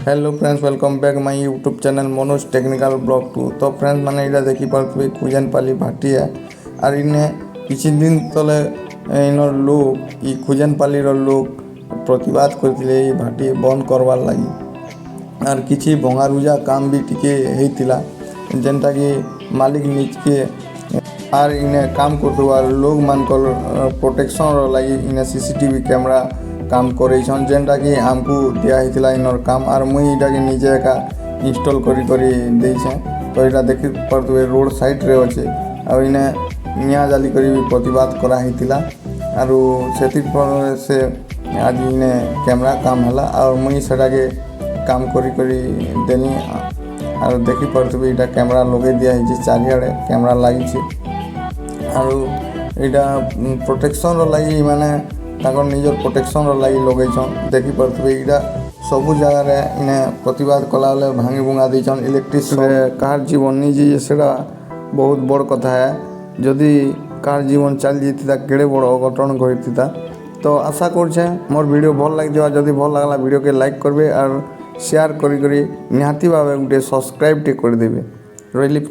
Hello friends, welcome back my YouTube channel Manoj technical blog 2। तो friends मैंने इला देखी पारे खुजनपाली भाटी है और इन्हें किसी दिन तले इन लोग खुजनपाली लोग प्रतिवाद करते भाटी बंद करवार लगी और किसी भंगारुजा काम भी टिके होता जेनटा कि मालिक निजके और इन्हें काम कर लोग मान प्रोटेक्शन लगी इन्हें सीसीटीवी कैमरा काम करेछन जेनटा कि आमको दिया होता इनर काम और मुई इटा के निजे एका इंस्टॉल करी देछे। तो यहाँ देखी पारे रोड साइड रे अच्छे और इन्हें निया जाली करी भी प्रतिवाद करा होता और से आज इन्हें कैमरा काम है और मुई सेटा के काम करी देनी और देखी पारे यहाँ कैमरा लगे दिया चारिआडे कैमरा लगी और यहाँ प्रोटेक्शन लगी माने निजर प्रोटेक्शन लगी लगे देखी पारे यहाँ सबू जगार इन्हें प्रतिवाद कला भांगी भुंगा देछन इलेक्ट्रिक कार जीवन नहीं जी से बहुत बड़ कथा है। जदि कार जीवन चल जाता केड़े बड़ अघटन घटीता। तो आशा कर मोर वीडियो भल लगे जदि भल लगला वीडियो के लाइक करबे और शेयर करी निहाती भावे गोटे सब्सक्राइब टे कर देबे। रही फ्रेंड्स।